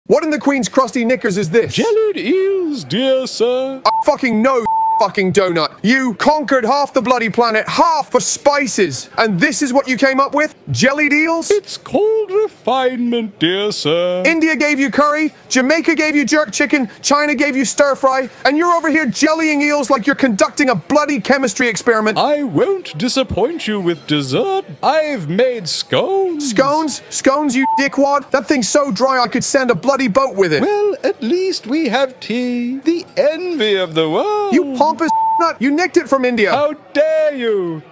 What in the Queen's crusty knickers is this? Jellied eels, dear sir. I fucking know, fucking donut. You conquered half the bloody planet, half for spices. And this is what you came up with? Jellied eels? It's called refinement, dear sir. India gave you curry, Jamaica gave you jerk chicken, China gave you stir fry, and you're over here jellying eels like you're conducting a bloody chemistry experiment. I won't disappoint you with dessert. I've made scones. Scones? Scones, you dickwad? That thing's so dry I could send a bloody boat with it. Well, at least we have tea, the envy of the world. You pompous nut, you nicked it from India. How dare you?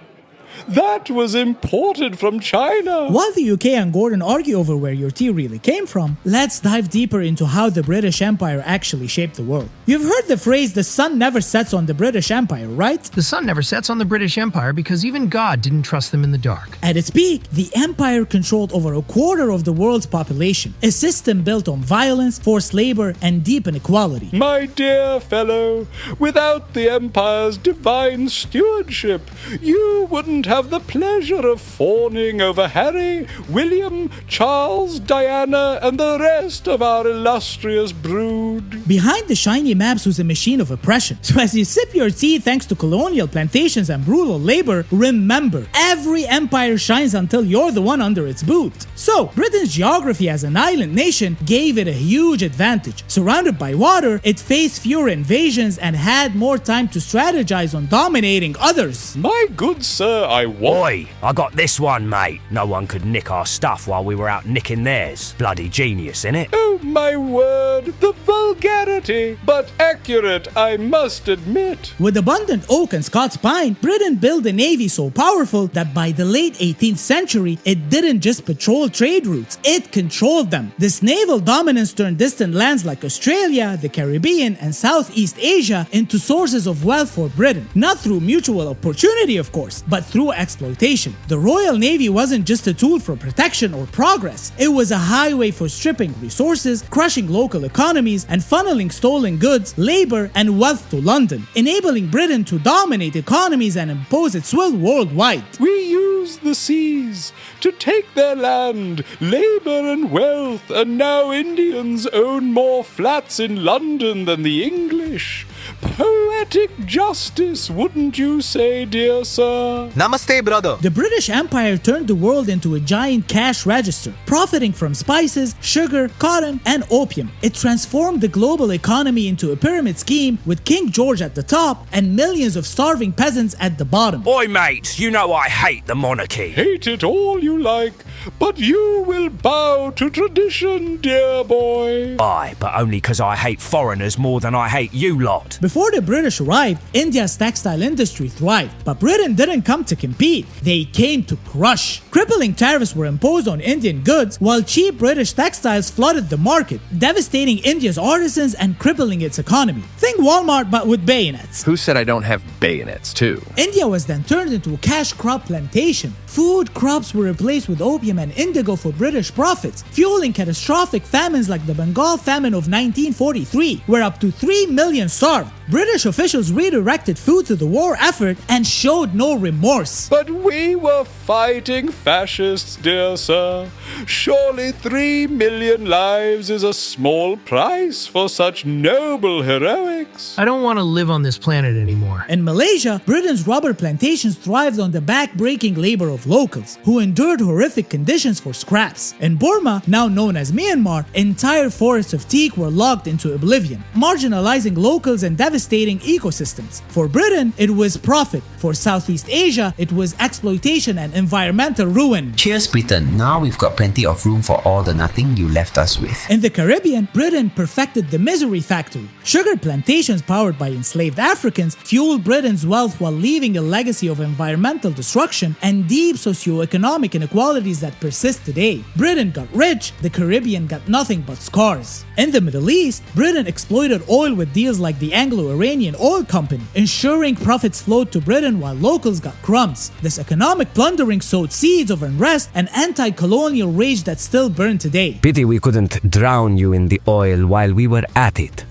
That was imported from China. While the UK and Gordon argue over where your tea really came from, let's dive deeper into how the British Empire actually shaped the world. You've heard the phrase, the sun never sets on the British Empire, right? The sun never sets on the British Empire because even God didn't trust them in the dark. At its peak, the empire controlled over a quarter of the world's population, a system built on violence, forced labor, and deep inequality. My dear fellow, without the empire's divine stewardship, you wouldn't have the pleasure of fawning over Harry, William, Charles, Diana, and the rest of our illustrious brood. Behind the shiny maps was a machine of oppression. So as you sip your tea thanks to colonial plantations and brutal labor, remember, every empire shines until you're the one under its boot. So, Britain's geography as an island nation gave it a huge advantage. Surrounded by water, it faced fewer invasions and had more time to strategize on dominating others. My good sir, Oi, I got this one, mate. No one could nick our stuff while we were out nicking theirs. Bloody genius, innit? Oh my word, the vulgarity, but accurate, I must admit. With abundant oak and Scots pine, Britain built a navy so powerful that by the late 18th century, it didn't just patrol trade routes, it controlled them. This naval dominance turned distant lands like Australia, the Caribbean, and Southeast Asia into sources of wealth for Britain. Not through mutual opportunity, of course, but through exploitation. The Royal Navy wasn't just a tool for protection or progress, it was a highway for stripping resources, crushing local economies, and funneling stolen goods, labor, and wealth to London, enabling Britain to dominate economies and impose its will worldwide. We use the seas to take their land, labor and wealth, and now Indians own more flats in London than the English. Poetic justice, wouldn't you say, dear sir? Namaste, brother. The British Empire turned the world into a giant cash register, profiting from spices, sugar, cotton, and opium. It transformed the global economy into a pyramid scheme with King George at the top and millions of starving peasants at the bottom. Oi, mates, you know I hate the monarchy. Hate it all you like, but you will bow to tradition, dear boy. Aye, but only 'cause I hate foreigners more than I hate you lot. Before the British arrived, India's textile industry thrived, but Britain didn't come to compete, they came to crush. Crippling tariffs were imposed on Indian goods, while cheap British textiles flooded the market, devastating India's artisans and crippling its economy. Think Walmart but with bayonets. Who said I don't have bayonets too? India was then turned into a cash crop plantation. Food crops were replaced with opium and indigo for British profits, fueling catastrophic famines like the Bengal famine of 1943, where up to 3 million starved. British officials redirected food to the war effort and showed no remorse. But we were fighting fascists, dear sir. Surely 3 million lives is a small price for such noble heroics. I don't want to live on this planet anymore. In Malaysia, Britain's rubber plantations thrived on the back-breaking labor of locals, who endured horrific conditions for scraps. In Burma, now known as Myanmar, entire forests of teak were logged into oblivion, marginalizing locals and devastating ecosystems. For Britain, it was profit. For Southeast Asia, it was exploitation and environmental ruin. Cheers, Britain. Now we've got plenty of room for all the nothing you left us with. In the Caribbean, Britain perfected the misery factory. Sugar plantations powered by enslaved Africans fueled Britain's wealth while leaving a legacy of environmental destruction and deep socioeconomic inequalities that persist today. Britain got rich, the Caribbean got nothing but scars. In the Middle East, Britain exploited oil with deals like the Anglo-Iranian Oil Company, ensuring profits flowed to Britain while locals got crumbs. This economic plundering sowed seeds of unrest and anti-colonial rage that still burn today. Pity we couldn't drown you in the oil while we were at it.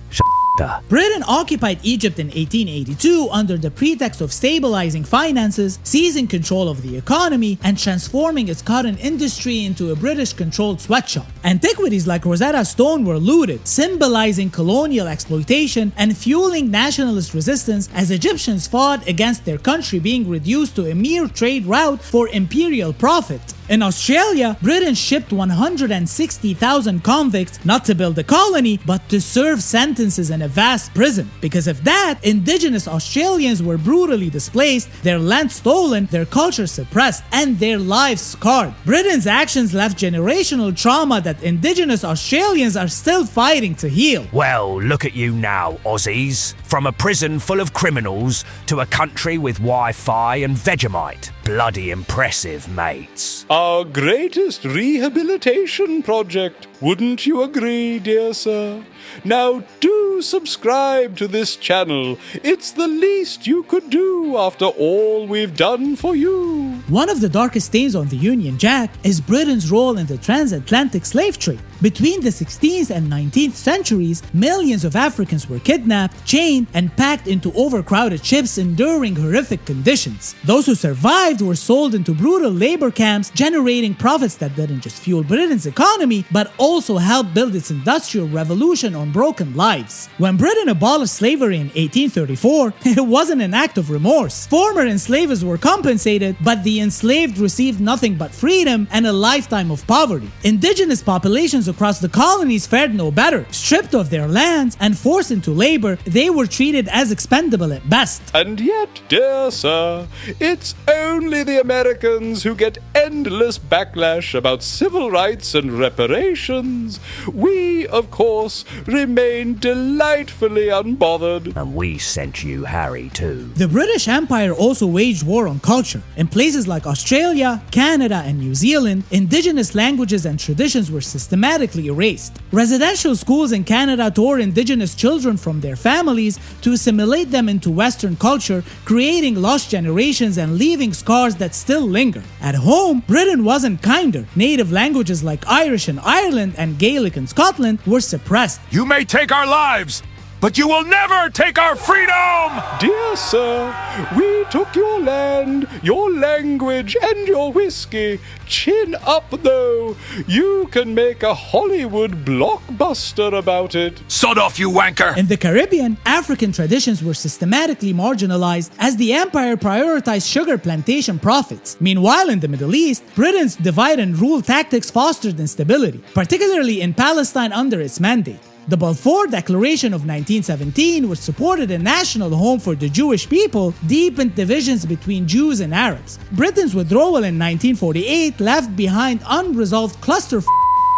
plunder. Britain occupied Egypt in 1882 under the pretext of stabilizing finances, seizing control of the economy, and transforming its cotton industry into a British-controlled sweatshop. Antiquities like Rosetta Stone were looted, symbolizing colonial exploitation and fueling nationalist resistance as Egyptians fought against their country being reduced to a mere trade route for imperial profit. In Australia, Britain shipped 160,000 convicts not to build a colony, but to serve sentences in a vast prison. Because of that, indigenous Australians were brutally displaced, their land stolen, their culture suppressed, and their lives scarred. Britain's actions left generational trauma that indigenous Australians are still fighting to heal. Well, look at you now, Aussies. From a prison full of criminals to a country with Wi-Fi and Vegemite. Bloody impressive, mates. Our greatest rehabilitation project. Wouldn't you agree, dear sir? Now do subscribe to this channel. It's the least you could do after all we've done for you. One of the darkest stains on the Union Jack is Britain's role in the transatlantic slave trade. Between the 16th and 19th centuries, millions of Africans were kidnapped, chained, and packed into overcrowded ships enduring horrific conditions. Those who survived were sold into brutal labor camps, generating profits that didn't just fuel Britain's economy, but also helped build its industrial revolution on broken lives. When Britain abolished slavery in 1834, it wasn't an act of remorse. Former enslavers were compensated, but the enslaved received nothing but freedom and a lifetime of poverty. Indigenous populations across the colonies fared no better. Stripped of their lands and forced into labor, they were treated as expendable at best. And yet, dear sir, it's only the Americans who get endless backlash about civil rights and reparations. We, of course, remain delightfully unbothered. And we sent you Harry too. The British Empire also waged war on culture. In places like Australia, Canada, and New Zealand, indigenous languages and traditions were systematically erased. Residential schools in Canada tore indigenous children from their families to assimilate them into Western culture, creating lost generations and leaving scars that still linger. At home, Britain wasn't kinder. Native languages like Irish in Ireland and Gaelic in Scotland were suppressed. You may take our lives, but you will never take our freedom! Dear sir, we took your land, your language, and your whiskey. Chin up, though. You can make a Hollywood blockbuster about it. Sod off, you wanker! In the Caribbean, African traditions were systematically marginalized as the empire prioritized sugar plantation profits. Meanwhile, in the Middle East, Britain's divide and rule tactics fostered instability, particularly in Palestine under its mandate. The Balfour Declaration of 1917, which supported a national home for the Jewish people, deepened divisions between Jews and Arabs. Britain's withdrawal in 1948 left behind unresolved cluster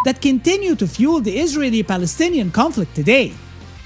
that continue to fuel the Israeli-Palestinian conflict today.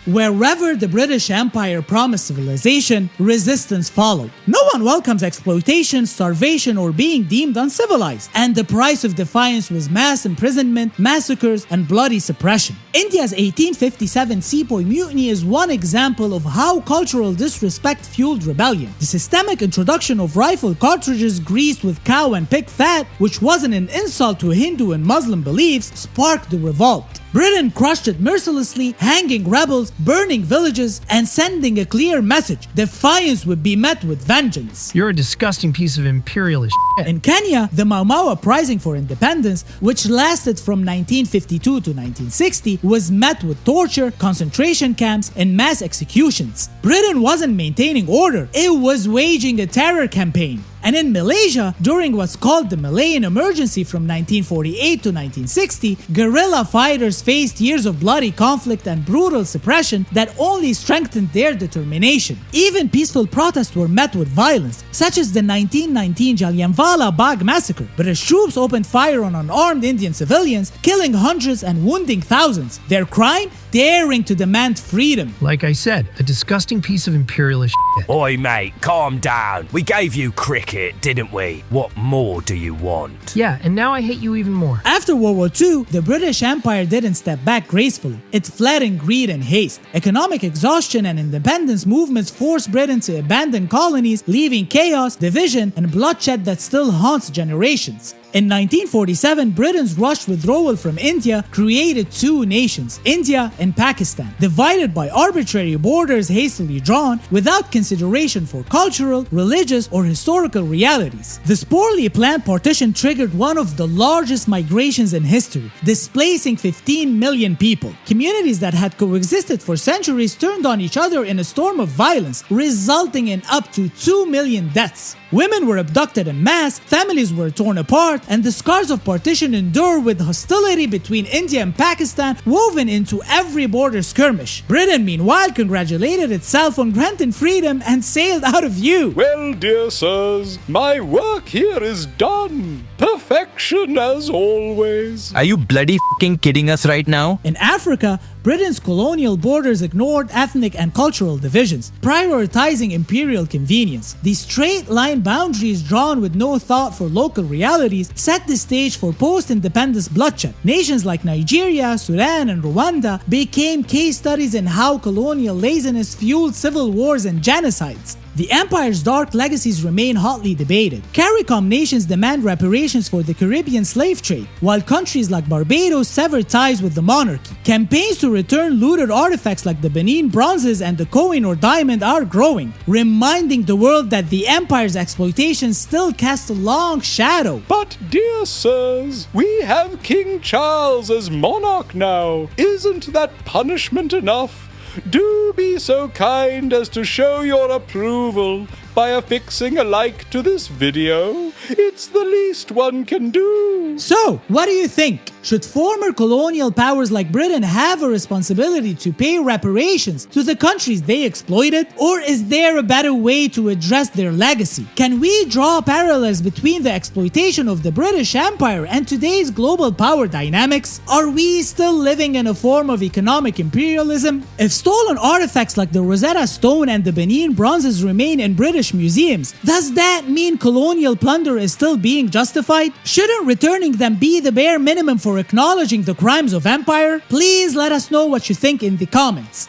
Wherever the British Empire promised civilization, resistance followed. No one welcomes exploitation, starvation, or being deemed uncivilized, and the price of defiance was mass imprisonment, massacres, and bloody suppression. India's 1857 Sepoy Mutiny is one example of how cultural disrespect fueled rebellion. The systemic introduction of rifle cartridges greased with cow and pig fat, which wasn't an insult to Hindu and Muslim beliefs, sparked the revolt. Britain crushed it mercilessly, hanging rebels, burning villages, and sending a clear message: defiance would be met with vengeance. You're a disgusting piece of imperialist shit. In Kenya, the Mau Mau uprising for independence, which lasted from 1952 to 1960, was met with torture, concentration camps, and mass executions. Britain wasn't maintaining order, it was waging a terror campaign. And in Malaysia, during what's called the Malayan Emergency from 1948 to 1960, guerrilla fighters faced years of bloody conflict and brutal suppression that only strengthened their determination. Even peaceful protests were met with violence, such as the 1919 Jallianwala Bagh massacre. British troops opened fire on unarmed Indian civilians, killing hundreds and wounding thousands. Their crime? Daring to demand freedom. Like I said, a disgusting piece of imperialist shit. Oi, mate, calm down. We gave you cricket, didn't we? What more do you want? Yeah, and now I hate you even more. After World War II, the British Empire didn't step back gracefully. It fled in greed and haste. Economic exhaustion and independence movements forced Britain to abandon colonies, leaving chaos, division, and bloodshed that still haunts generations. In 1947, Britain's rushed withdrawal from India created two nations, India and Pakistan, divided by arbitrary borders hastily drawn without consideration for cultural, religious, or historical realities. This poorly planned partition triggered one of the largest migrations in history, displacing 15 million people. Communities that had coexisted for centuries turned on each other in a storm of violence, resulting in up to 2 million deaths. Women were abducted en masse, families were torn apart, and the scars of partition endure with hostility between India and Pakistan woven into every border skirmish. Britain, meanwhile, congratulated itself on granting freedom and sailed out of view. Well, dear sirs, my work here is done. Perfection as always. Are you bloody fucking kidding us right now? In Africa, Britain's colonial borders ignored ethnic and cultural divisions, prioritizing imperial convenience. These straight-line boundaries drawn with no thought for local realities set the stage for post-independence bloodshed. Nations like Nigeria, Sudan, and Rwanda became case studies in how colonial laziness fueled civil wars and genocides. The empire's dark legacies remain hotly debated. CARICOM nations demand reparations for the Caribbean slave trade, while countries like Barbados sever ties with the monarchy. Campaigns to return looted artifacts like the Benin bronzes and the coin or diamond are growing, reminding the world that the empire's exploitation still casts a long shadow. But, dear sirs, we have King Charles as monarch now. Isn't that punishment enough? Do be so kind as to show your approval by affixing a like to this video. It's the least one can do. So, what do you think? Should former colonial powers like Britain have a responsibility to pay reparations to the countries they exploited? Or is there a better way to address their legacy? Can we draw parallels between the exploitation of the British Empire and today's global power dynamics? Are we still living in a form of economic imperialism? If stolen artifacts like the Rosetta Stone and the Benin bronzes remain in British museums, does that mean colonial plunder is still being justified? Shouldn't returning them be the bare minimum for acknowledging the crimes of empire? Please let us know what you think in the comments.